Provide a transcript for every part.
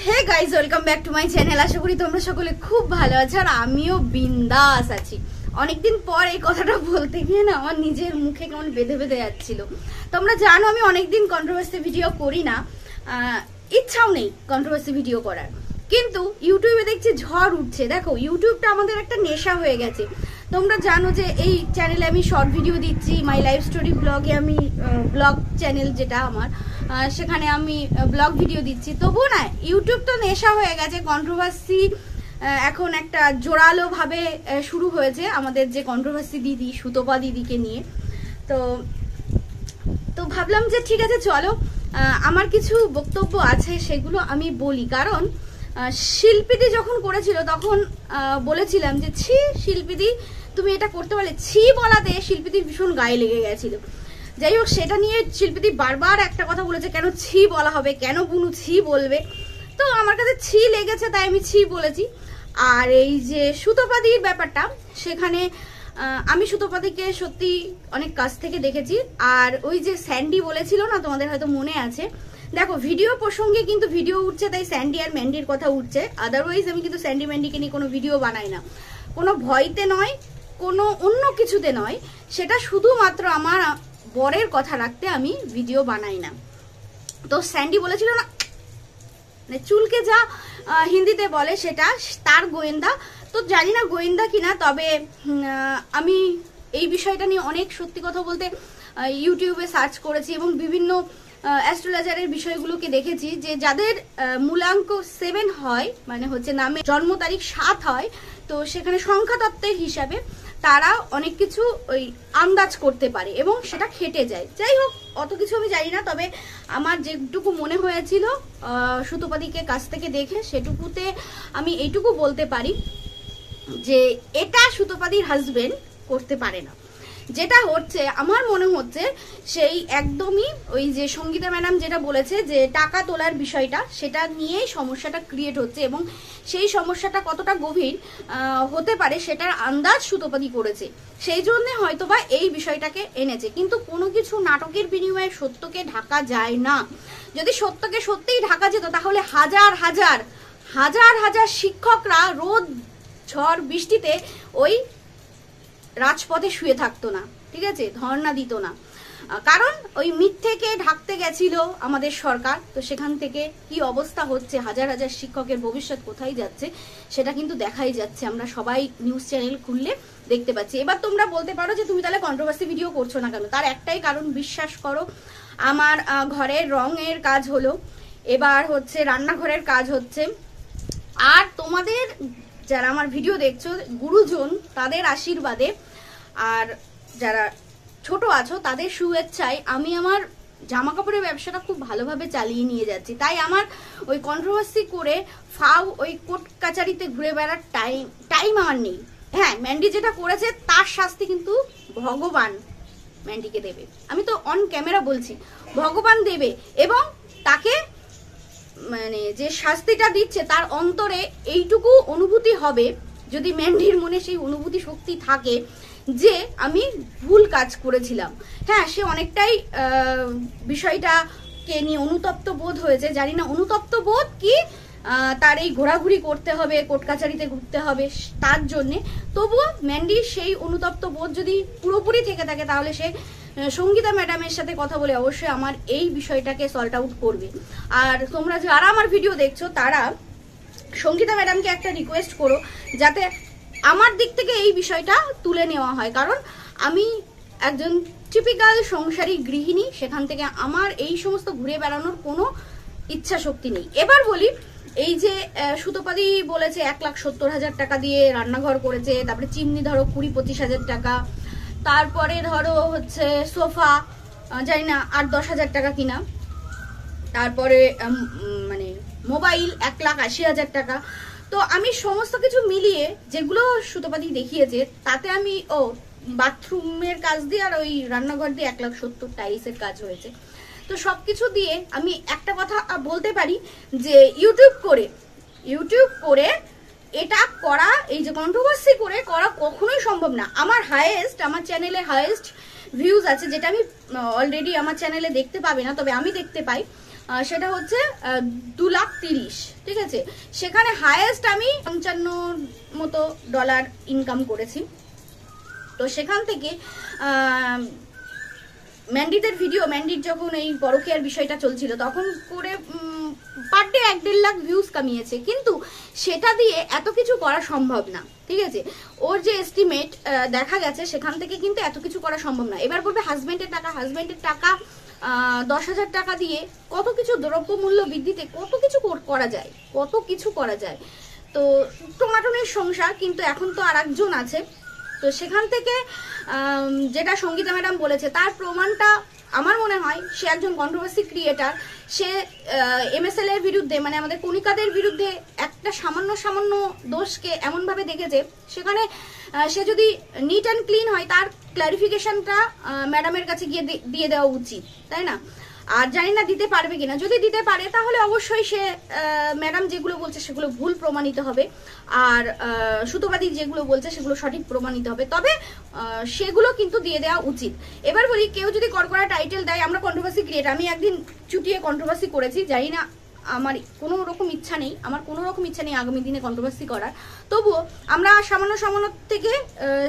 Hey guys, welcome back to my channel. আশা করি তোমরা সকলে খুব ভালো আছো আর আমিও বিন্দাস আছি। অনেকদিন পর এই কথাটা বলতে গিয়ে না আমার নিজের মুখে কেমন বেঁধে বেঁধে যাচ্ছিল। তোমরা জানো আমি অনেকদিন কন্ট্রোভার্সি ভিডিও করি না, ইচ্ছাও নেই কন্ট্রোভার্সি ভিডিও করার, কিন্তু ইউটিউবে দেখছি ঝড় উঠছে। দেখো, ইউটিউবটা আমাদের একটা নেশা হয়ে গেছে। তোমরা জানো যে এই চ্যানেলে আমি শর্ট ভিডিও দিচ্ছি, মাই লাইফ স্টোরি ব্লগে আমি ব্লগ চ্যানেল যেটা আমার, সেখানে আমি ব্লগ ভিডিও দিচ্ছি। তবুও না ইউটিউব তো নেশা হয়ে গেছে। কন্ট্রোভার্সি এখন একটা জোরালো ভাবে শুরু হয়েছে আমাদের যে কন্ট্রোভার্সি দিদি সুতপা দিদিকে নিয়ে। তো ভাবলাম যে ঠিক আছে, চলো আমার কিছু বক্তব্য আছে সেগুলো আমি বলি। কারণ শিল্পীদি যখন করেছিল তখন বলেছিলাম যে ছি শিল্পীদি তুমি এটা করতে পারলে। ছি বলাতে শিল্পীদির ভীষণ গায়ে লেগে গেছিল। যাই হোক, সেটা নিয়ে শিল্পীদি বারবার একটা কথা বলেছে, কেন ছি বলা হবে, কেন বুনু ছি বলবে। তো আমার কাছে ছি লেগেছে তাই আমি ছি বলেছি। আর এই যে সুতপাদির ব্যাপারটা, সেখানে আমি সুতপাদিকে সত্যি অনেক কাছ থেকে দেখেছি। আর ওই যে স্যান্ডি বলেছিল না, তোমাদের হয়তো মনে আছে, দেখো ভিডিও প্রসঙ্গে কিন্তু ভিডিও উঠছে তাই স্যান্ডি আর ম্যান্ডির কথা উঠছে। আদারওয়াইজ আমি কিন্তু স্যান্ডি ম্যান্ডিকে নিয়ে কোনো ভিডিও বানাই না, কোনো ভয়তে নয়, কোনো অন্য কিছুতে নয়। সেটা শুধুমাত্র আমার বরের কথা রাখতে আমি ভিডিও বানাই না। তো স্যান্ডি বলেছিল না, মানে চুলকে যা হিন্দিতে বলে সেটা তার গোয়েন্দা। তো জানি না গোয়েন্দা কিনা, তবে আমি এই বিষয়টা নিয়ে অনেক সত্যি কথা বলতে ইউটিউবে সার্চ করেছি এবং বিভিন্ন অ্যাস্ট্রোলজারের বিষয়গুলোকে দেখেছি যে যাদের মূলাঙ্ক 7 হয়, মানে হচ্ছে নামে জন্ম তারিখ 7 হয়, তো সেখানে সংখ্যা তত্ত্বের হিসাবে তারা অনেক কিছু ওই আন্দাজ করতে পারে এবং সেটা খেটে যায়। যাই হোক, অত কিছু আমি জানি না, তবে আমার যেটুকু মনে হয়েছিল সুতপাদিকে কাছ থেকে দেখে সেটুকুতে আমি এইটুকু বলতে পারি যে এটা সুতপাদির হাজবেন্ড করতে পারে না। যেটা হচ্ছে আমার মনে হচ্ছে সেই একদমই ওই যে সঙ্গীতা ম্যাডাম যেটা বলেছে যে টাকা তোলার বিষয়টা, সেটা নিয়েই সমস্যাটা ক্রিয়েট হচ্ছে এবং সেই সমস্যাটা কতটা গভীর হতে পারে সেটার আন্দাজ সুতপাদি করেছে। সেই জন্য হয়তোবা এই বিষয়টাকে এনেছে। কিন্তু কোনো কিছু নাটকের বিনিময়ে সত্যকে ঢাকা যায় না। যদি সত্যকে সত্যিই ঢাকা যেত তাহলে হাজার হাজার হাজার হাজার শিক্ষকরা রোদ ঝড় বৃষ্টিতে ওই রাজপথে শুয়ে থাকতো না, ঠিক আছে, ধর্ণা দিত না। কারণ ওই মিথ্যেকে ঢাকতে গেছিল আমাদের সরকার। তো সেখান থেকে কি অবস্থা হচ্ছে, হাজার হাজার শিক্ষকের ভবিষ্যৎ কোথায় যাচ্ছে সেটা কিন্তু দেখাই যাচ্ছে। আমরা সবাই নিউজ চ্যানেল খুললে দেখতে পাচ্ছি। এবার তোমরা বলতে পারো যে তুমি তাহলে কন্ট্রোভার্সি ভিডিও করছো না কেন। তার একটাই কারণ, বিশ্বাস করো, আমার ঘরের রঙের কাজ হলো, এবার হচ্ছে রান্নাঘরের কাজ হচ্ছে, আর তোমাদের যারা আমার ভিডিও দেখছো গুরুজন তাদের আশীর্বাদে আর যারা ছোট আছো তাদের শুভেচ্ছায় আমি আমার জামা কাপড়ের ব্যবসাটা খুব ভালোভাবে চালিয়ে নিয়ে যাচ্ছি। তাই আমার ওই কন্ট্রোভার্সি করে ফাও ওই কোর্ট কাচারিতে ঘুরে বেড়ার টাইম আমার নেই। হ্যাঁ, ম্যান্ডি যেটা করেছে তার শাস্তি কিন্তু ভগবান ম্যান্ডিকে দেবে। আমি তো অন ক্যামেরা বলছি, ভগবান দেবে এবং তাকে মানে যে শাস্তিটা দিচ্ছে তার অন্তরে এইটুকু অনুভূতি হবে, যদি ম্যান্ডির মনে সেই অনুভূতি শক্তি থাকে যে আমি ভুল কাজ করেছিলাম। হ্যাঁ, সে অনেকটাই বিষয়টাকে নিয়ে অনুতপ্ত বোধ হয়েছে। জানি না অনুতপ্ত বোধ কি তার এই ঘোরাঘুরি করতে হবে, কোর্ট কাচারিতে ঘুরতে হবে তার জন্যে। তবুও ম্যান্ডির সেই অনুতপ্ত বোধ যদি পুরোপুরি থেকে থাকে তাহলে সে সঙ্গীতা ম্যাডামের সাথে কথা বলে অবশ্যই আমার এই বিষয়টাকে সল্ট আউট করবে। আর তোমরা যারা আমার ভিডিও দেখছো তারা সঙ্গীতা ম্যাডামকে একটা রিকোয়েস্ট করো যাতে আমার দিক থেকে এই বিষয়টা তুলে নেওয়া হয়। কারণ আমি একজন টিপিক্যাল সংসারী গৃহিণী, সেখান থেকে আমার এই সমস্ত ঘুরে বেড়ানোর কোনো ইচ্ছা শক্তি নেই। এবার বলি, এই যে সুতপাদি বলেছে 1,70,000 টাকা দিয়ে রান্নাঘর করেছে, তারপরে চিমনি ধরো 20-25 টাকা, তারপরে ধরো হচ্ছে সোফা জানি না 8-10 টাকা কিনা, তারপরে মানে মোবাইল 1,80,000 টাকা। তো আমি সমস্ত কিছু মিলিয়ে যেগুলো সুতপাদি দেখিয়েছে তাতে আমি বাথরুমের কাজ দিয়ে আর ওই রান্নাঘর দিয়ে 1,70,000 টাইলসের কাজ হয়েছে। তো সবকিছু দিয়ে আমি একটা কথা বলতে পারি যে ইউটিউব করে এটা করা, এই যে কন্ট্রোভার্সি করে করা কখনোই সম্ভব না। আমার চ্যানেলে হাইয়েস্ট ভিউজ আছে, যেটা আমি অলরেডি আমার চ্যানেলে দেখতে পাবে না, তবে আমি দেখতে পাই সেটা হচ্ছে 2,30,000, ঠিক আছে। সেখানে হায়েস্ট আমি $55 মতো ইনকাম করেছি। তো সেখান থেকে ম্যান্ডিদের ভিডিও, ম্যান্ডির যখন এই পরকীয়ার বিষয়টা চলছিল তখন করে পার ডে 1-1.5 লাখ ভিউজ কামিয়েছে, কিন্তু সেটা দিয়ে এত কিছু করা সম্ভব না, ঠিক আছে। ওর যে এস্টিমেট দেখা গেছে সেখান থেকে কিন্তু এত কিছু করা সম্ভব না। এবার বলবে হাজবেন্ডের টাকা 10,000 টাকা দিয়ে কত কিছু দ্রব্যমূল্য বৃদ্ধিতে কত কিছু করা যায়। তো টোনাটুনির সংসার, কিন্তু এখন তো আর একজন আছে। তো সেখান থেকে যেটা সঙ্গীতা ম্যাডাম বলেছে তার প্রমাণটা আমার মনে হয় সে একজন কন্ট্রোভার্সি ক্রিয়েটার। সে MSL এর বিরুদ্ধে, মানে আমাদের কণিকাদের বিরুদ্ধে একটা সামান্য দোষকে এমনভাবে দেখেছে, সেখানে সে যদি নিট অ্যান্ড ক্লিন হয় তার ক্লারিফিকেশনটা ম্যাডামের কাছে গিয়ে দিয়ে দেওয়া উচিত, তাই না? আর জানি না দিতে পারবে কিনা, যদি দিতে পারে তাহলে অবশ্যই সে ম্যাডাম যেগুলো বলছে সেগুলো ভুল প্রমাণিত হবে, আর সুতোবাদী যেগুলো বলছে সেগুলো সঠিক প্রমাণিত হবে, তবে সেগুলো কিন্তু দিয়ে দেওয়া উচিত। এবার বলি, কেউ যদি কড়কড়া টাইটেল দেয় আমরা কন্ট্রোভার্সি ক্রিয়েট, আমি একদিন চুটিয়ে কন্ট্রোভার্সি করেছি, জানি না আমার কোনো রকম ইচ্ছা নেই আগামী দিনে কন্ট্রোভার্সি করার, তবুও আমরা সামান্য থেকে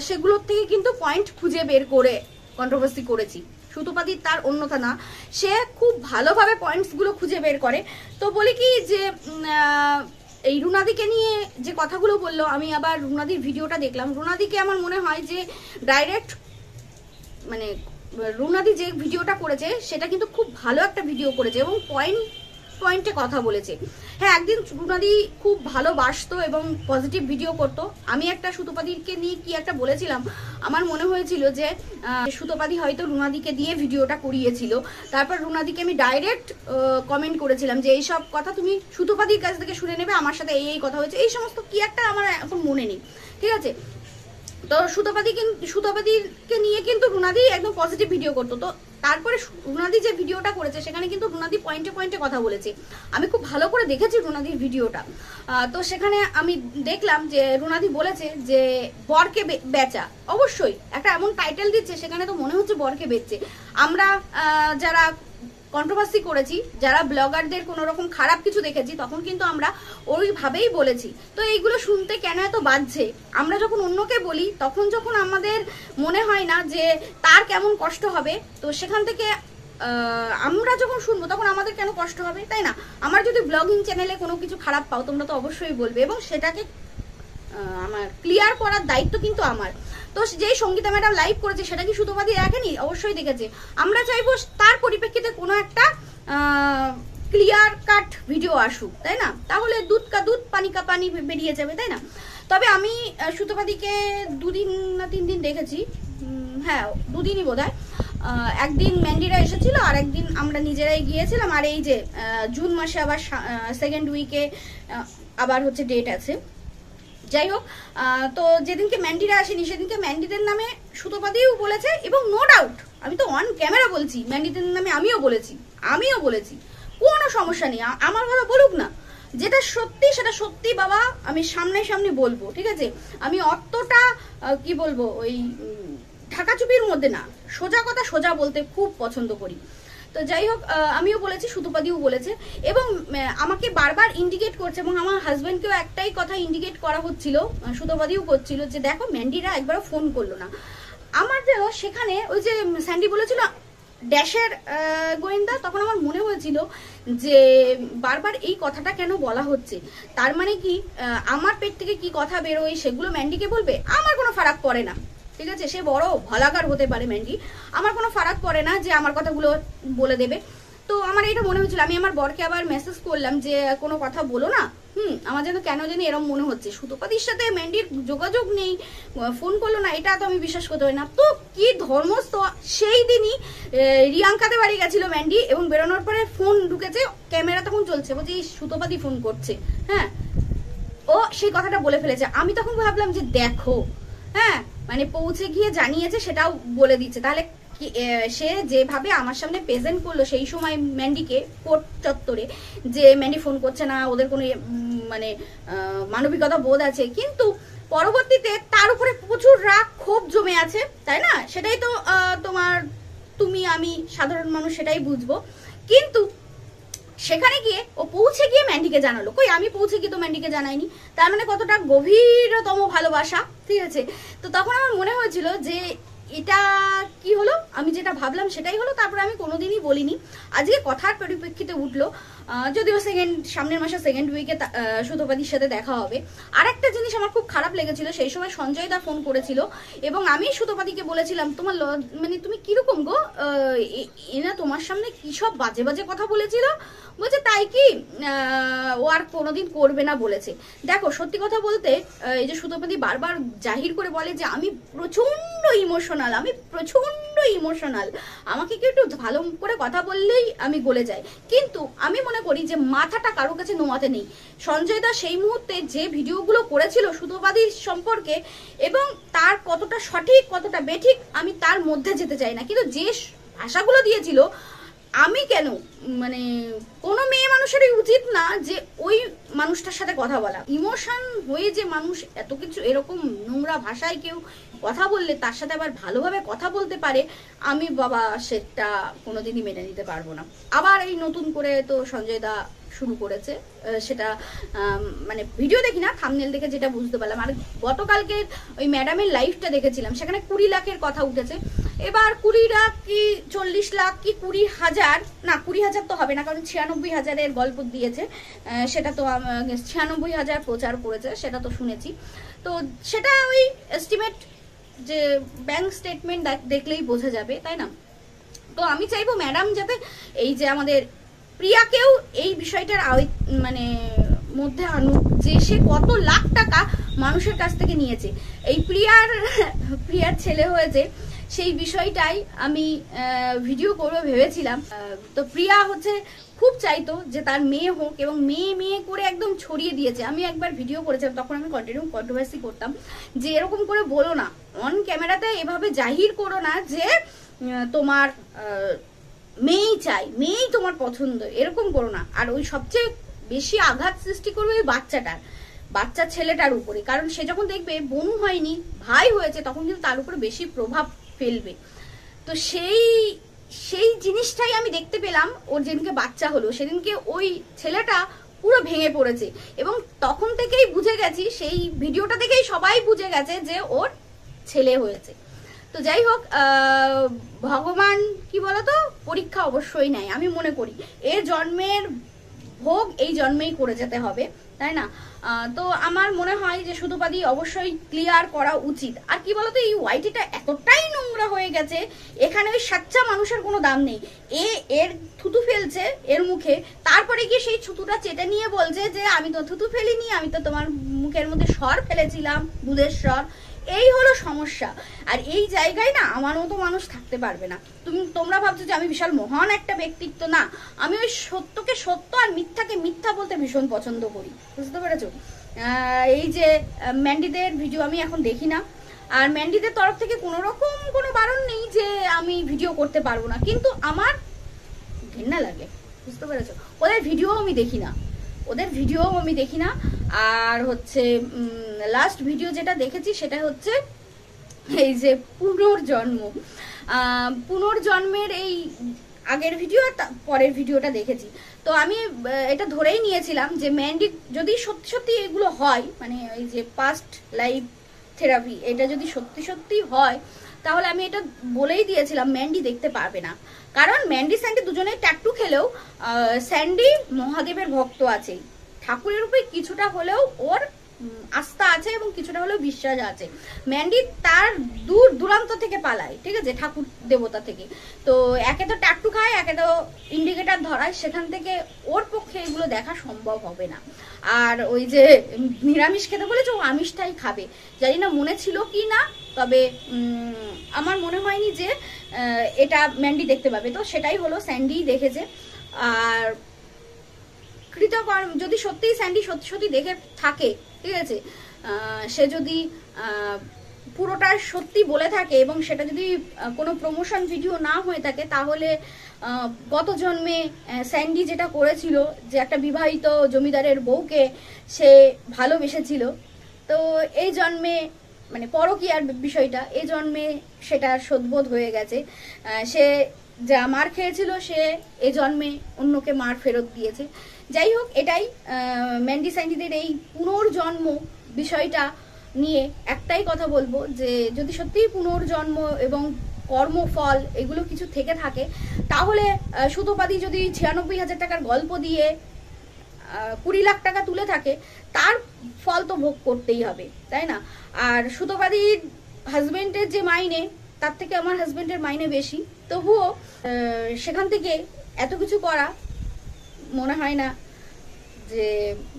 সেগুলোর থেকে কিন্তু পয়েন্ট খুঁজে বের করে কন্ট্রোভার্সি করেছি। সুতোপাদি তার অন্যথা না, সে খুব ভালোভাবে পয়েন্টসগুলো খুঁজে বের করে। তো বলি কি যে এই রুনাদিকে নিয়ে যে কথাগুলো বললো, আমি আবার রুনাদির ভিডিওটা দেখলাম। রুনাদিকে আমার মনে হয় যে ডাইরেক্ট, মানে রুনাদি যে ভিডিওটা করেছে সেটা কিন্তু খুব ভালো একটা ভিডিও করেছে এবং পয়েন্টে কথা বলেছে। হ্যাঁ, একদিন রুনাদি খুব ভালোবাসতো এবং পজিটিভ ভিডিও করতো। আমি একটা সুতোপাদিকে নিয়ে কি একটা বলেছিলাম, আমার মনে হয়েছিল যে সুতোপাদি হয়তো রুনাদিকে দিয়ে ভিডিওটা করিয়েছিল। তারপর রুনাদিকে আমি ডাইরেক্ট কমেন্ট করেছিলাম যে এইসব কথা তুমি সুতোপাদির কাছ থেকে শুনে নেবে, আমার সাথে এই কথা হয়েছে, এই সমস্ত কি একটা আমার এখন মনে নেই, ঠিক আছে। তো সুতোপাদিকে নিয়ে কিন্তু রুনাদি একদম পজিটিভ ভিডিও করতো। তো তারপরে রুনাদি যে ভিডিওটা করেছে সেখানে কিন্তু রুনাদি পয়েন্টে কথা বলেছে। আমি খুব ভালো করে দেখেছি রুনাদির ভিডিওটা। তো সেখানে আমি দেখলাম যে রুনাদি বলেছে যে বরকে বেচা, অবশ্যই একটা এমন টাইটেল দিচ্ছে সেখানে তো মনে হচ্ছে বরকে বেচছে। আমরা যারা কন্ট্রোভার্সি করেছি, যারা ব্লগারদের কোনো রকম খারাপ কিছু দেখেছি, তখন কিন্তু আমরা ওইভাবেই বলেছি। তো এইগুলো শুনতে কেন এত বাজছে? আমরা যখন অন্যকে বলি তখন যখন আমাদের মনে হয় না যে তার কেমন কষ্ট হবে, তো সেখান থেকে আমরা যখন শুনবো তখন আমাদের কেন কষ্ট হবে, তাই না? আমার যদি ব্লগিং চ্যানেলে কোনো কিছু খারাপ পাও তোমরা তো অবশ্যই বলবে, এবং সেটাকে আমার ক্লিয়ার করার দায়িত্ব কিন্তু আমার। তো যেই সঙ্গীতা ম্যাডাম লাইভ করেছে সেটা কি সুতোপাদি দেখেনি? অবশ্যই দেখেছে। আমরা চাইবো তার পরিপ্রেক্ষিতে কোনো একটা ক্লিয়ার কাট ভিডিও আসুক, তাই না? তাহলে দুধ কা দুধ পানি কা পানি বেরিয়ে যাবে, তাই না? তবে আমি সুতোপাদিকে 2 দিন না 3 দিন দেখেছি, হ্যাঁ 2 দিনই বোধহয়। একদিন ম্যান্ডিরা এসেছিল আর একদিন আমরা নিজেরাই গিয়েছিলাম। আর এই যে জুন মাসে আবার 2nd উইকে আবার হচ্ছে ডেট আছে। যাই হোক, তো যেদিনকে ম্যান্ডিরা আসেনি সেদিনকে ম্যান্ডিদের নামে সুতোপাদিও বলেছে, এবং নো ডাউট আমি তো অন ক্যামেরা বলছি ম্যান্ডিদের নামে আমিও বলেছি, কোনো সমস্যা নেই, আমার কথা বলুক না। যেটা সত্যি সেটা সত্যি বাবা, আমি সামনে বলবো, ঠিক আছে? আমি অতটা কি বলবো, ওই ঢাকাচুপির মধ্যে না, সোজা কথা সোজা বলতে খুব পছন্দ করি। তো যাই হোক, আমিও বলেছি, সুতোপাদিও বলেছে, এবং আমাকে বারবার ইন্ডিকেট করছে, এবং আমার হাজবেন্ডকেও একটাই কথা ইন্ডিকেট করা হচ্ছিল, সুতোপাদিও করছিল, যে দেখো ম্যান্ডিরা একবারও ফোন করলো না। আমার যেন সেখানে ওই যে স্যান্ডি বলেছিল ড্যাশের গোয়েন্দা, তখন আমার মনে হয়েছিল যে বারবার এই কথাটা কেন বলা হচ্ছে, তার মানে কি আমার পেট থেকে কি কথা বেরোয় সেগুলো ম্যান্ডিকে বলবে? আমার কোনো ফারাক পড়ে না, ঠিক আছে? সে বড় ভালাগার হতে পারে ম্যান্ডি, আমার কোনো ফারাক পড়ে না যে আমার কথাগুলো বলে দেবে। তো আমার এটা মনে হচ্ছিল, আমি আমার বরকে আবার মেসেজ করলাম যে কোনো কথা বলো না, আমার যেন কেন জানি এরকম মনে হচ্ছে। সুতোপাদির সাথে ম্যান্ডির যোগাযোগ নেই, ফোন করলো না, এটা তো আমি বিশ্বাস করতে পারি না। তো কি ধর্মস্থ, সেই দিনই রিয়াঙ্কাতে বাড়ি গেছিল ম্যান্ডি, এবং বেরোনোর পরে ফোন ঢুকেছে, ক্যামেরা তখন চলছে, বলছে এই সুতোপাদি ফোন করছে, হ্যাঁ ও সেই কথাটা বলে ফেলেছে। আমি তখন ভাবলাম যে দেখো, হ্যাঁ মানে পৌঁছে গিয়ে জানিয়েছে, সেটাও বলে দিচ্ছে। তাহলে সে যেভাবে আমার সামনে প্রেজেন্ট করলো সেই সময় ম্যান্ডিকে কোর্ট চত্বরে, যে ম্যান্ডি ফোন করছে না, ওদের কোনো মানে মানবিকতা বোধ আছে, কিন্তু পরবর্তীতে তার উপরে প্রচুর রাগ ক্ষোভ জমে আছে, তাই না? সেটাই তো তুমি আমি সাধারণ মানুষ সেটাই বুঝবো। কিন্তু সেখানে গিয়ে ও পৌঁছে গিয়ে ম্যান্ডিকে জানালো। কই আমি পৌঁছে গিয়ে তো ম্যান্ডিকে জানাইনি। তার মানে কতটা গভীরতম ভালোবাসা, ঠিক আছে। তো তখন আমার মনে হয়েছিল যে এটা কি হলো, আমি যেটা ভাবলাম সেটাই হলো। তারপরে আমি কোনোদিনই বলিনি। আজকে কথার পরিপ্রেক্ষিতে উঠলো, যদিও সামনের মাসে সেকেন্ড উইকে সুতোপাদির সাথে দেখা হবে। আর একটা জিনিস আমার খুব খারাপ লেগেছিল, সেই সময় সঞ্জয় দা ফোন করেছিল এবং আমি সুতোপাদিকে বলেছিলাম তোমার মানে তুমি কিরকম গো, এনা তোমার সামনে কি সব বাজে বাজে কথা বলেছিল। বলছে তাই কি, ও আর কোনোদিন করবে না বলেছে। দেখো সত্যি কথা বলতে এই যে সুতোপাদি বারবার জাহির করে বলে যে আমি প্রচন্ড ইমোশনাল, আমি প্রচন্ড ইমোশনাল, আমাকে কি একটু ভালো করে কথা বললেই আমি গলে যাই। কিন্তু আমি মনে করি যে মাথাটা কারো কাছে নোয়াতে নেই। সঞ্জয় দা সেই মুহূর্তে যে ভিডিওগুলো করেছিল সুতোপাদির সম্পর্কে এবং তার কতটা সঠিক কতটা বেঠিক আমি তার মধ্যে যেতে চাই না, কিন্তু যে ভাষাগুলো দিয়েছিল আমি কেন, মানে কোনো মেয়ে মানুষেরই উচিত না যে ওই মানুষটার সাথে কথা বলা। ইমোশন হয়ে যে মানুষ এত কিছু এরকম নোংরা ভাষায় কেউ কথা বললে তার সাথে আবার ভালোভাবে কথা বলতে পারে, আমি বাবা সেটা কোনোদিনই মেনে নিতে পারবো না। আবার এই নতুন করে তো সঞ্জয় দা শুরু করেছে, সেটা মানে ভিডিও দেখি না, থাম্বনেল দেখে যেটা বুঝতে পারলাম। আর গতকালকে ওই ম্যাডামের লাইভটা দেখেছিলাম, সেখানে 20 লাখের কথা উঠেছে। এবার 20 লাখ কি 40 লাখ কি 20,000, না 20,000 তো হবে না, কারণ 96,000-এর গল্প দিয়েছে, সেটা তো 96,000 প্রচার করেছে, সেটা তো শুনেছি। তো সেটা ওই এস্টিমেট, যে ব্যাংক স্টেটমেন্ট দেখলেই বোঝা যাবে, তাই না। তো আমি চাইবো ম্যাডাম যাতে এই যে আমাদের প্রিয়াকেও এই বিষয়টার মানে মধ্যে আনুক, যে সে কত লাখ টাকা মানুষের কাছ থেকে নিয়েছে। এই প্রিয়ার ছেলে হয়েছে, সেই বিষয়টাই আমি ভিডিও করবো ভেবেছিলাম। তো প্রিয়া হচ্ছে খুব চাইতো যে তার মেয়ে হোক এবং মেয়ে করে একদম ছড়িয়ে দিয়েছে। আমি একবার ভিডিও করেছিলাম, তখন আমি কন্ট্রোভার্সি করতাম যে এরকম করে বলো না, অন ক্যামেরাতে এভাবে জাহির করো না যে তোমার মেয়েই চাই, মেয়েই তোমার পছন্দ, এরকম করো না। আর ওই সবচেয়ে বেশি আঘাত সৃষ্টি করবে ওই বাচ্চা ছেলেটার উপরে, কারণ সে যখন দেখবে বোন হয়নি ভাই হয়েছে তখন কিন্তু তার উপরে বেশি প্রভাব ফেলবে। তো সেই জিনিসটাই আমি দেখতে পেলাম। ওর যেদিনকে বাচ্চা হলো সেদিনকে ওই ছেলেটা পুরো ভেঙে পড়েছে এবং তখন থেকেই বুঝে গেছি, সেই ভিডিওটা থেকেই সবাই বুঝে গেছে যে ওর ছেলে হয়েছে। তো যাই হোক, ভগবান কি বলতো, পরীক্ষা অবশ্যই নেয়। আমি মনে করি এ জন্মের ভোগ এই জন্মেই করে যেতে হবে, তাই না। তো আমার মনে হয় যে সুতোপাদি অবশ্যই ক্লিয়ার করা উচিত। আর কি বলতো, এই ওয়াইটিটা এতটাই নোংরা হয়ে গেছে, এখানে ওই সাচ্চা মানুষের কোনো দাম নেই। এর থুতু ফেলছে এর মুখে, তারপরে গিয়ে সেই থুতুটা চেটে নিয়ে বলছে যে আমি তো থুতু ফেলিনি, আমি তো তোমার মুখের মধ্যে স্বর ফেলেছিলাম, দুধের স্বর। এই হলো সমস্যা। আর এই জায়গায় না আমার মতো মানুষ থাকতে পারবে না। তোমরা ভাবছো যে আমি বিশাল মহান একটা ব্যক্তিত্ব, না, আমি ওই সত্যকে সত্য আর মিথ্যাকে মিথ্যা বলতে ভীষণ পছন্দ করি, বুঝতে পেরেছো। এই যে ম্যান্ডিদের ভিডিও আমি এখন দেখি না, আর ম্যান্ডিদের তরফ থেকে কোনো রকম কোনো বারণ নেই যে আমি ভিডিও করতে পারবো না, কিন্তু আমার ঘৃণা লাগে, বুঝতে পেরেছো। ওদের ভিডিও আমি দেখি না। আর হচ্ছে লাস্ট ভিডিও যেটা দেখেছি সেটা হচ্ছে এই যে পুনর্জন্মের এই আগের ভিডিও আর পরের ভিডিওটা দেখেছি। তো আমি এটা ধরেই নিয়েছিলাম যে ম্যান্ডি যদি সত্যি সত্যি এগুলো হয়, মানে এই যে পাস্ট লাইফ থেরাপি, এটা যদি সত্যি সত্যি হয়, তাহলে আমি এটা বলেই দিয়েছিলাম ম্যান্ডি দেখতে পারবে না। কারণ ম্যান্ডি স্যান্ডি দুজনেই ট্যাটু খেলেও স্যান্ডি মহাদেবের ভক্ত আছে, ঠাকুরের উপরে কিছুটা হলেও ওর আস্থা আছে এবং কিছুটা হলেও বিশ্বাস আছে। ম্যান্ডি তার দূর দূরান্ত থেকে পালায়, ঠিক আছে, ঠাকুর দেবতা থেকে। তো একে তো ট্যাটু খায়, একে তো ইন্ডিকেটার ধরায়, সেখান থেকে ওর পক্ষে এগুলো দেখা সম্ভব হবে না। আর ওই যে নিরামিষ খেতে বলেছে, ও আমিষটাই খাবে, জানি না মনে ছিল কি না, তবে আমার মনে হয়নি যে এটা ম্যান্ডি দেখতে পাবে। তো সেটাই হলো, স্যান্ডি দেখেছে। আর কৃতকর্ম যদি সত্যিই স্যান্ডি সত্যি দেখে থাকে, ঠিক আছে, সে যদি পুরোটা সত্যি বলে থাকে এবং সেটা যদি কোনো প্রমোশন ভিডিও না হয়ে থাকে, তাহলে গত জন্মে স্যান্ডি যেটা করেছিল, যে একটা বিবাহিত জমিদারের বউকে সে ভালোবেসেছিল, তো এই জন্মে মানে পরকীয়ার বিষয়টা এই জন্মে সেটা শোধবোধ হয়ে গেছে। সে যা মার খেয়েছিল সে এ জন্মে অন্যকে মার ফেরত দিয়েছে। যাই হোক, এটাই ম্যান্ডি স্যান্ডিদের এই পুনর্জন্ম বিষয়টা নিয়ে একটাই কথা বলবো, যে যদি সত্যিই পুনর্জন্ম এবং কর্মফল এগুলো কিছু থেকে থাকে, তাহলে সুতোপাদি যদি 96,000 টাকার গল্প দিয়ে 20 লাখ টাকা তুলে থাকে, তার ফল তো ভোগ করতেই হবে, তাই না? আর সুতোপাদির হাজবেন্ডের যে মাইনে, তার থেকে আমার হাজবেন্ডের মাইনে বেশি, তবুও সেখান থেকে এত কিছু করা মনে হয় না যে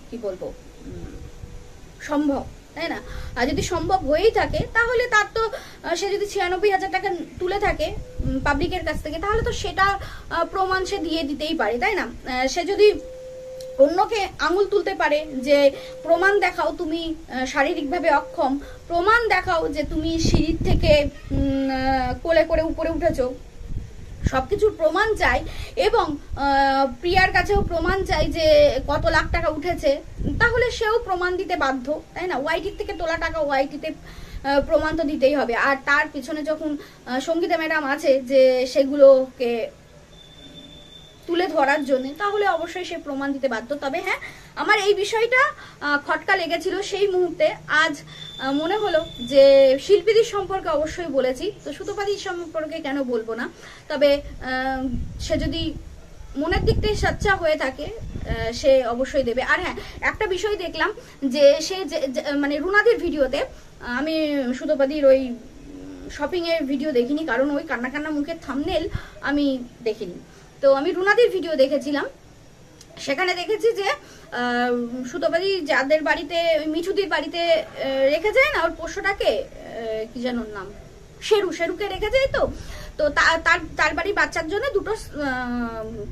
কি বলবো সম্ভব, তাই না? আর যদি সম্ভব হয়েই থাকে, তাহলে তার তো সে যদি 96,000 টাকা তুলে থাকে পাবলিকের কাছ থেকে, তাহলে তো সেটা প্রমাণ সে দিয়ে দিতেই পারে, তাই না? সে যদি অন্যকে আঙুল তুলতে পারে যে প্রমাণ দেখাও তুমি শারীরিকভাবে অক্ষম, প্রমাণ দেখাও যে তুমি সিঁড়ির থেকে কোলে করে উপরে উঠেছো, সবকিছুর প্রমাণ চাই, এবং প্রিয়ার কাছেও প্রমাণ চাই যে কত লাখ টাকা উঠেছে, তাহলে সেও প্রমাণ দিতে বাধ্য, তাই না? ওয়াইটির থেকে তোলা টাকা ওয়াইটিতে প্রমাণ তো দিতেই হবে। আর তার পিছনে যখন সঙ্গীতা ম্যাডাম আছে যে সেগুলোকে তুলে ধরার জন্য, তাহলে অবশ্যই সে প্রমাণ দিতে বাধ্য। তবে হ্যাঁ, আমার এই বিষয়টা খটকা লেগেছিল সেই মুহূর্তে। আজ মনে হলো যে শিল্পীদের সম্পর্কে অবশ্যই বলেছি, তো সুতোপাদির সম্পর্কে কেন বলবো না। তবে সে যদি মনের দিক থেকে সচ্চা হয়ে থাকে, সে অবশ্যই দেবে। আর হ্যাঁ, একটা বিষয় দেখলাম যে সে মানে রুনাদির ভিডিওতে, আমি সুতোপাদির ওই শপিং এর ভিডিও দেখিনি, কারণ ওই কান্না কান্না মুখের থাম্বনেল আমি দেখিনি। তো আমি রুনাদির ভিডিও দেখেছিলাম, সেখানে দেখেছি যে সুতোপাদি যাদের বাড়িতে, মিঠুদির বাড়িতে রেখে যায় না ওর পোষ্যটাকে, কি যেন নাম, শেরুকে রেখে যায়, তো তার বাড়ির বাচ্চার জন্য দুটো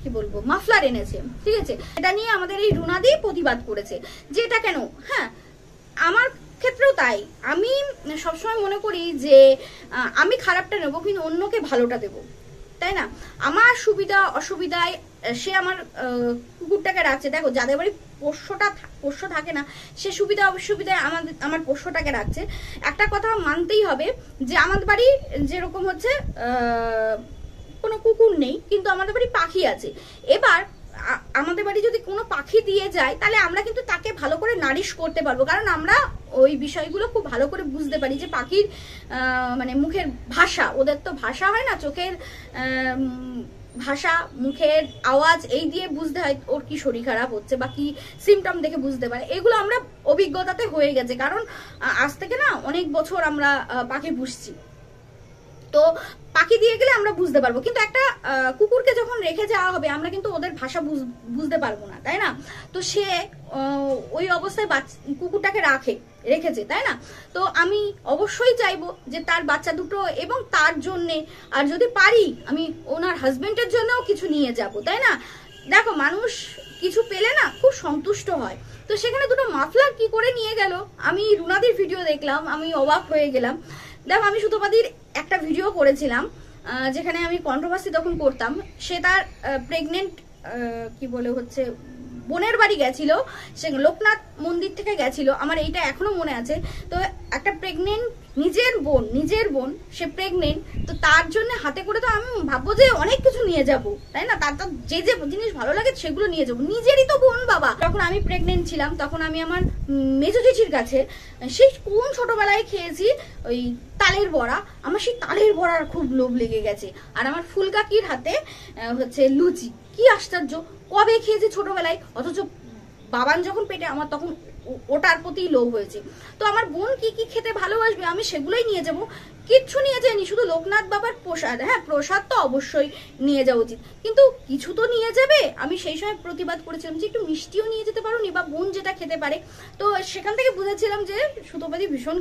কি বলবো মাফলার এনেছে, ঠিক আছে? এটা নিয়ে আমাদের এই রুনাদি প্রতিবাদ করেছে যে এটা কেন। হ্যাঁ, আমার ক্ষেত্রেও তাই। আমি সবসময় মনে করি যে আমি খারাপটা নেবো, কিন্তু অন্যকে ভালোটা দেবো, তাই না? আমার সুবিধা অসুবিধায় সে আমার কুকুরটাকে রাখছে। দেখো, যাদের বাড়ি পোষ্য থাকে না, সে সুবিধা অসুবিধায় আমার পোষ্যটাকে রাখছে। একটা কথা মানতেই হবে যে আমাদের বাড়ি যেরকম হচ্ছে কোনো কুকুর নেই, কিন্তু আমাদের বাড়ি পাখি আছে। এবার আমাদের বাড়ি যদি কোনো পাখি দিয়ে যায়, তাহলে আমরা কিন্তু তাকে ভালো করে নারিশ করতে পারবো, কারণ আমরা ওই বিষয়গুলো খুব ভালো করে বুঝতে পারি যে পাখির মানে মুখের ভাষা, ওদের তো ভাষা হয় না, চোখের ভাষা, মুখের আওয়াজ, এই দিয়ে বুঝতে হয় ওর কি শরীর খারাপ হচ্ছে বা কি সিমটম দেখে বুঝতে পারে। এগুলো আমরা অভিজ্ঞতাতে হয়ে গেছে, কারণ আজ থেকে না অনেক বছর আমরা পাখি পুষছি, তো পাখি দিয়ে গেলে আমরা বুঝতে পারবো। কিন্তু একটা কুকুরকে যখন রেখে যাওয়া হবে, আমরা কিন্তু ওদের ভাষা বুঝতে পারবো না, তাই না? তো সে ওই অবস্থায় কুকুরটাকে রেখেছে, তাই না? তো আমি অবশ্যই চাইবো যে তার বাচ্চা দুটো এবং তার জন্যে, আর যদি পারি আমি ওনার হাজবেন্ডের জন্যও কিছু নিয়ে যাব, তাই না? দেখো, মানুষ কিছু পেলে না খুব সন্তুষ্ট হয়, তো সেখানে দুটো মাফলার কি করে নিয়ে গেল, আমি রুনাদির ভিডিও দেখলাম, আমি অবাক হয়ে গেলাম। দেখো, আমি সুতোপাদির একটা ভিডিও করেছিলাম যেখানে আমি কন্ট্রোভার্সি তখন করতাম, সে তার প্রেগনেন্ট কি বলে হচ্ছে বোনের বাড়ি গেছিল, সে লোকনাথ মন্দির থেকে গেছিল, আমার এইটা এখনো মনে আছে। তো একটা প্রেগনেন্ট নিজের বোন সে প্রেগনেন্ট, তো তার জন্য হাতে করে তো আমি ভাববো যে অনেক কিছু নিয়ে যাব, তাই না? তার যে জিনিস ভালো লাগে সেগুলো নিয়ে যাবো, নিজেরই তো বোন বাবা। যখন আমি প্রেগনেন্ট ছিলাম, তখন আমি আমার মেজো জেঠির কাছে সেই কোন ছোটবেলায় খেয়েছি ওই তালের বড়া, আমার সেই তালের বড়ার খুব লোভ লেগে গেছে। আর আমার ফুলকাকির হাতে হচ্ছে লুচি, কি আশ্চর্য, কবে খেয়েছি ছোটবেলায়, অথচ বাবান যখন পেটে, আমার তখন ওটার প্রতি লোভ হয়েছে। তো আমার বোন কি কি খেতে ভালোবাসবে, আমি সেগুলোই নিয়ে যাব। কিচ্ছু নিয়ে যাইনি, শুধু লোকনাথ বাবার প্রসাদ। হ্যাঁ, প্রসাদ তো অবশ্যই নিয়ে যাওয়া উচিত, কিন্তু কিছু তো নিয়ে যাবে। আমি সেই সময় প্রতিবাদ করেছিলাম যে একটু মিষ্টিও নিয়ে যেতে পারো নি, বা বোন যেটা খেতে পারে। তো সেখান থেকে বুঝেছিলাম যে সুতোপাদি ভীষণ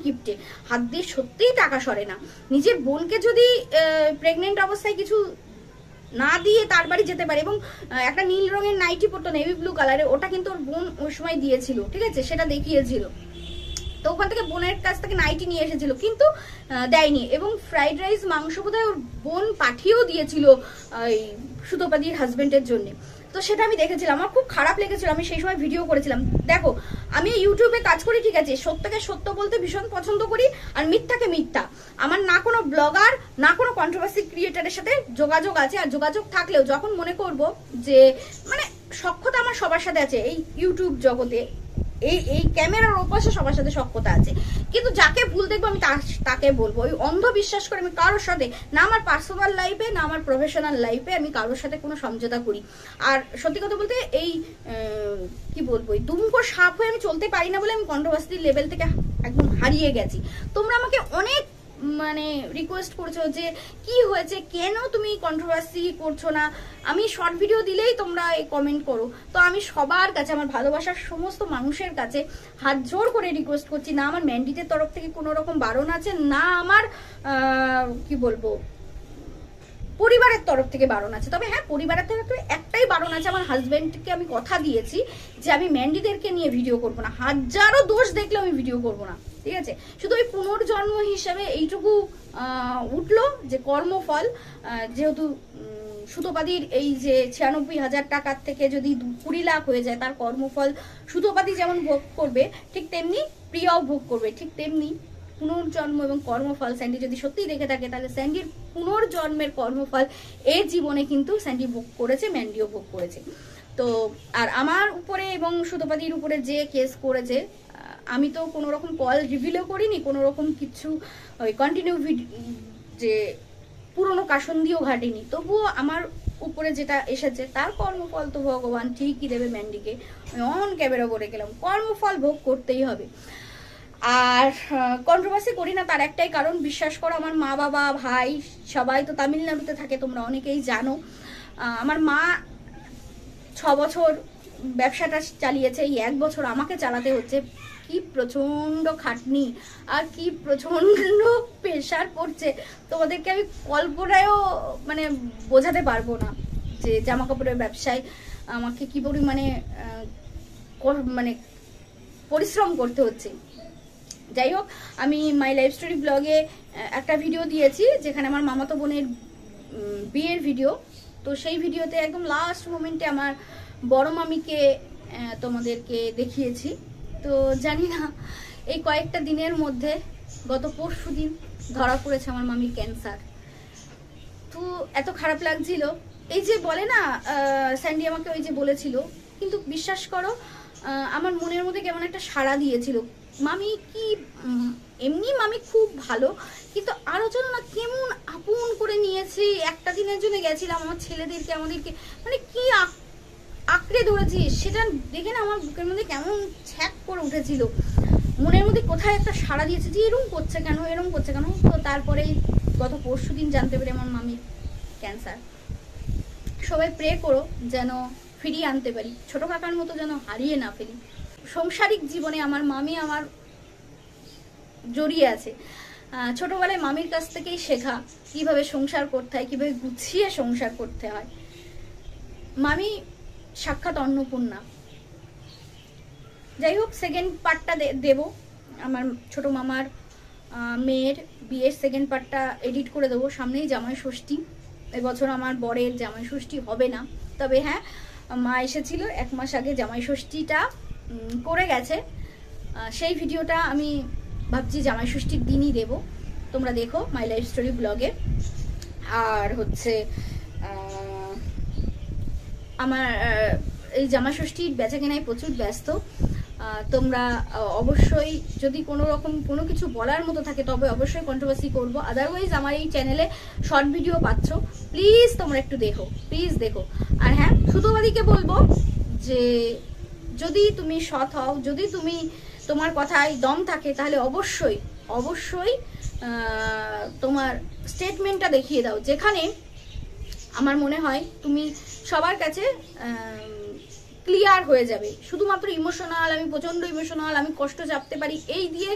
কিপটে, হাত দিয়ে সত্যিই টাকা সরে না। নিজের বোনকে যদি প্রেগনেন্ট অবস্থায় কিছু না দিয়ে তার বাড়ি যেতে পারে, এবং একটা নীল রঙের নাইটি পরতো, নেভি ব্লু কালারের, ওটা কিন্তু ওর বোন ওই সময় দিয়েছিল, ঠিক আছে? সেটা দেখিয়েছিল, তো ওখান থেকে বোনের কাছ থেকে নাইটি নিয়ে এসেছিল, কিন্তু দেয়নি। এবং ফ্রাইড রাইস, মাংস বোধহয় ওর বোন পাঠিয়েও দিয়েছিল ওই সুতোপাদির হাজবেন্ডের জন্য। তো সেটা আমি দেখেছিলাম, আমার খুব খারাপ লেগেছিল, আমি সেই সময় ভিডিও করেছিলাম। দেখো আমি ইউটিউবে কাজ করি ঠিক আছে, সত্যকে সত্য বলতে ভীষণ পছন্দ করি আর মিথ্যাকে মিথ্যা। আমার না কোনো ব্লগার না কোনো কন্ট্রোভার্সি ক্রিয়েটারের সাথে যোগাযোগ আছে, আর যোগাযোগ থাকলেও যখন মনে করব যে মানে সখ্যতা আমার সবার সাথে আছে এই ইউটিউব জগতে, এই ক্যামেরার ওপাশে সবার সাথে সখ্যতা আছে, কিন্তু যাকে ভুল দেখবো আমি তাকে বলবো। ওই অন্ধ বিশ্বাস করে আমি কারোর সাথে না আমার পার্সোনাল লাইফে না আমার প্রফেশনাল লাইফে আমি কারোর সাথে কোনো সমঝোতা করি। আর সত্যি কথা বলতে এই কি বলবো, এই দুমুখো সাপ হয়ে আমি চলতে পারি না বলে আমি কন্ট্রোভার্সি লেভেল থেকে একদম হারিয়ে গেছি। তোমরা আমাকে অনেক মানে রিকোয়েস্ট করছো যে কি হয়েছে, কেন তুমি কন্ট্রোভার্সি করছো না, আমি শর্ট ভিডিও দিলেই তোমরা এই কমেন্ট করো। তো আমি সবার কাছে, আমার ভালোবাসার সমস্ত মানুষের কাছে হাত জোর করে রিকোয়েস্ট করছি, না আমার ম্যান্ডিটের তরফ থেকে কোনো রকম বারণ আছে, না আমার কি বলবো পরিবারের তরফ থেকে বারণ আছে। তবে হ্যাঁ, পরিবারের থেকে একটাই বারণ আছে, আমার হাজবেন্ডকে আমি কথা দিয়েছি যে আমি ম্যান্ডিদেরকে নিয়ে ভিডিও করবো না, হাজারো দোষ দেখলে আমি ভিডিও করবো না, ঠিক আছে। শুধু ওই পুনর্জন্ম হিসাবে এইটুকু উঠলো যে কর্মফল, যেহেতু সুতোপাদির এই যে 96,000 টাকার থেকে যদি 20 লাখ হয়ে যায়, তার কর্মফল সুতোপাদি যেমন ভোগ করবে ঠিক তেমনি প্রিয়াও ভোগ করবে, ঠিক তেমনি পুনর্জন্ম এবং কর্মফল স্যান্ডি যদি সত্যিই দেখে থাকে তাহলে স্যান্ডির পুনর্জন্মের কর্মফল এই জীবনে কিন্তু স্যান্ডি ভোগ করেছে, ম্যান্ডিও ভোগ করেছে। তো আর আমার উপরে এবং সুতোপাদির উপরে যে কেস করেছে, আমি তো কোনো রকম কল রিভিলও করিনি, কোনো রকম কিছু ওই কন্টিনিউ যে পুরনো কাশন দিয়েও ঘাটিনি, তবুও আমার উপরে যেটা এসেছে তার কর্মফল তো ভগবান ঠিকই দেবে ম্যান্ডিকে। আমি অন ক্যামেরা বলে গেলাম, কর্মফল ভোগ করতেই হবে। আর কন্ট্রোভার্সি করি না তার একটাই কারণ, বিশ্বাস করো আমার মা বাবা ভাই সবাই তো তামিলনাড়ুতে থাকে, তোমরা অনেকেই জানো। আমার মা 6 বছর ব্যবসাটা চালিয়েছে, এই 1 বছর আমাকে চালাতে হচ্ছে। কি প্রচন্ড খাটনি আর কি প্রচন্ড প্রেশার পড়ছে, তোমাদেরকে আমি কল্পনায়ও মানে বোঝাতে পারবো না যে জামা কাপড়ের ব্যবসায় আমাকে কি পরিমাণে মানে পরিশ্রম করতে হচ্ছে। যাই হোক, আমি মাই লাইফ স্টোরি ব্লগে একটা ভিডিও দিয়েছি যেখানে আমার মামাতো বোনের বিয়ের ভিডিও, তো সেই ভিডিওতে একদম লাস্ট মোমেন্টে আমার বড় মামিকে তোমাদেরকে দেখিয়েছি। তো জানি না এই কয়েকটা দিনের মধ্যে গত পরশুদিন ধরা পড়েছে আমার মামির ক্যান্সার। তো এত খারাপ লাগছিল, এই যে বলে না স্যান্ডি আমাকে ওই যে বলেছিল, কিন্তু বিশ্বাস করো আমার মনের মধ্যে কেমন একটা সাড়া দিয়েছিল। মামি কি এমনি মামি খুব ভালো, কিন্তু আরো যেন না কেমন আপন করে নিয়েছে। একটা দিনের জন্য গেছিলাম, আমার ছেলেদেরকে আমাদেরকে মানে কি আঁকড়ে ধরেছি, সেটা দেখে না আমার বুকের মধ্যে কেমন ছ্যাক করে উঠেছিল, মনের মধ্যে কোথায় একটা সাড়া দিয়েছে যে এরকম করছে কেন, এরকম করছে কেন। তো তারপরে গত পরশুদিন জানতে পেরে আমার মামির ক্যান্সার। সবাই প্রে করো যেন ফিরিয়ে আনতে পারি, ছোট কাকার মতো যেন হারিয়ে না ফেলি। সংসারিক জীবনে আমার মামি আমার জড়িয়ে আছে, ছোটবেলায় মামির কাছ থেকেই শেখা কিভাবে সংসার করতে হয়, কিভাবে গুছিয়ে সংসার করতে হয়। মামি সাক্ষাৎ অন্নপূর্ণা। যাই হোক, সেকেন্ড পার্টটা দেব, আমার ছোট মামার মেয়ের বিয়ের সেকেন্ড পার্টটা এডিট করে দেবো। সামনেই জামাই ষষ্ঠী, এবছর আমার বরের জামাই ষষ্ঠী হবে না, তবে হ্যাঁ মা এসেছিল 1 মাস আগে, জামাই ষষ্ঠীটা করে গেছে। সেই ভিডিওটা আমি ভাবছি জামাই ষষ্ঠীর দিনই দেব, তোমরা দেখো মাই লাইফ স্টোরি ব্লগে। আর হচ্ছে আমার এই জামা ষষ্ঠীর বেচা কেনায় প্রচুর ব্যস্ত। তোমরা অবশ্যই যদি কোনো রকম কোনো কিছু বলার মতো থাকে তবে অবশ্যই কন্ট্রোভার্সি করবো, আদারওয়াইজ আমার এই চ্যানেলে শর্ট ভিডিও পাচ্ছ, প্লিজ তোমরা একটু দেখো, প্লিজ দেখো। আর হ্যাঁ, সুতোবাদীকে বলবো যে যদি তুমি সৎ হও, যদি তুমি তোমার কথায় দম থাকে, তাহলে অবশ্যই অবশ্যই তোমার স্টেটমেন্টটা দেখিয়ে দাও, যেখানে আমার মনে হয় তুমি সবার কাছে ক্লিয়ার হয়ে যাবে। শুধুমাত্র ইমোশনাল, আমি প্রচন্ড ইমোশনাল, আমি কষ্ট চাপতে পারি, এই দিয়ে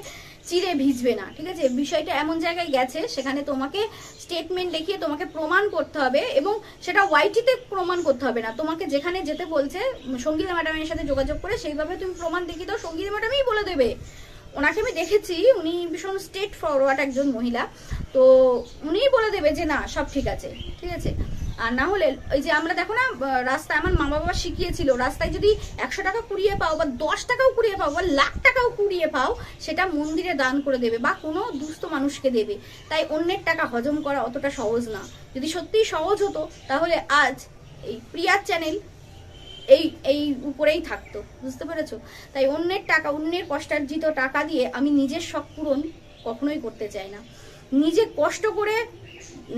চিরে ভিজবে না, ঠিক আছে। বিষয়টা এমন জায়গায় গেছে সেখানে তোমাকে স্টেটমেন্ট দেখিয়ে তোমাকে প্রমাণ করতে হবে, এবং সেটা ওয়াইটিতে প্রমাণ করতে হবে না, তোমাকে যেখানে যেতে বলছে সঙ্গীতা ম্যাডামের সাথে যোগাযোগ করে সেইভাবে তুমি প্রমাণ দেখিয়ে দাও, সঙ্গীতা ম্যাডামই বলে দেবে। ওনাকে আমি দেখেছি, উনি ভীষণ স্ট্রেট ফরওয়ার্ড একজন মহিলা, তো উনিই বলে দেবে যে না সব ঠিক আছে, ঠিক আছে। আর না হলে ওই যে আমরা দেখো না রাস্তায়, আমার মা বাবা শিখিয়েছিল, রাস্তায় যদি 100 টাকা কুড়িয়ে পাও বা 10 টাকাও কুড়িয়ে পাও বা লাখ টাকাও কুড়িয়ে পাও, সেটা মন্দিরে দান করে দেবে বা কোনো দুস্থ মানুষকে দেবে। তাই অন্যের টাকা হজম করা অতটা সহজ না। যদি সত্যিই সহজ হতো তাহলে আজ এই প্রিয়ার চ্যানেল এই উপরেই থাকতো, বুঝতে পেরেছো? তাই অন্যের টাকা, অন্যের কষ্টার্জিত টাকা দিয়ে আমি নিজের শখ পূরণ কখনোই করতে চাই না। নিজে কষ্ট করে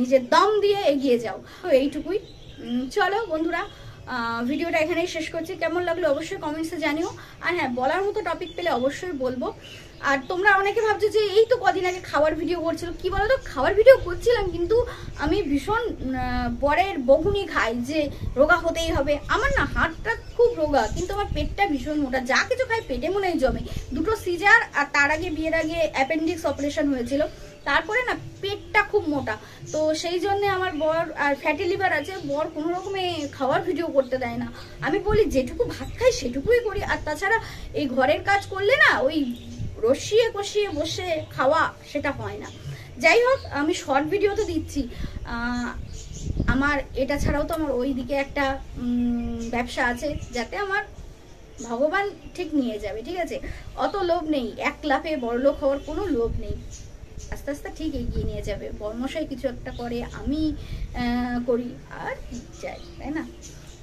নিজের দম দিয়ে এগিয়ে যাও। তো এইটুকুই। চলো বন্ধুরা, ভিডিওটা এখানেই শেষ করছি। কেমন লাগলো অবশ্যই কমেন্টসে জানিও। আর হ্যাঁ, বলার মতো টপিক পেলে অবশ্যই বলবো। আর তোমরা অনেকে ভাবছো যে এই তো কদিন আগে খাওয়ার ভিডিও করছিল, কি বলো তো, খাওয়ার ভিডিও করছিলাম কিন্তু আমি ভীষণ বরের বকুনি খাই যে রোগা হতেই হবে। আমার না হাতটা খুব রোগা, কিন্তু আমার পেটটা ভীষণ মোটা, যা কিছু খাই পেটে মনে হয় জমে। 2টো সিজার আর তার আগে বিয়ের আগে অ্যাপেন্ডিক্স অপারেশন হয়েছিল, তারপরে না পেটটা খুব মোটা। তো সেই জন্য আমার বর আর ফ্যাটি লিভার আছে, বর কোনো রকমে খাওয়ার ভিডিও করতে দেয় না। আমি বলি যেটুকু ভাত খাই সেটুকুই করি। আর তাছাড়া এই ঘরের কাজ করলে না ওই রসিয়ে কষিয়ে বসে খাওয়া সেটা হয় না। যাই হোক, আমি শর্ট ভিডিও তো দিচ্ছি। আমার এটা ছাড়াও তো আমার ওই দিকে একটা ব্যবসা আছে, যাতে আমার ভগবান ঠিক নিয়ে যাবে, ঠিক আছে? অত লোভ নেই, 1 লাফে বড়লোক হওয়ার কোনো লোভ নেই। আস্তে আস্তে ঠিক এগিয়ে নিয়ে যাবে। বর্মশাই কিছু একটা করে, আমি করি, আর কি চাই, তাই না?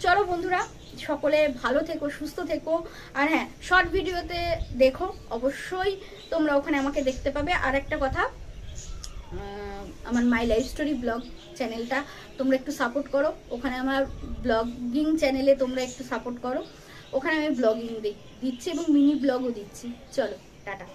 চলো বন্ধুরা, সকলে ভালো থেকো, সুস্থ থেকো। আর হ্যাঁ, শর্ট ভিডিওতে দেখো অবশ্যই, তোমরা ওখানে আমাকে দেখতে পাবে। আর একটা কথা, আমার মাই লাইফ স্টোরি ব্লগ চ্যানেলটা তোমরা একটু সাপোর্ট করো। ওখানে আমার ব্লগিং চ্যানেলে তোমরা একটু সাপোর্ট করো। ওখানে আমি ব্লগিং দিচ্ছি এবং মিনি ব্লগও দিচ্ছি। চলো টাটা।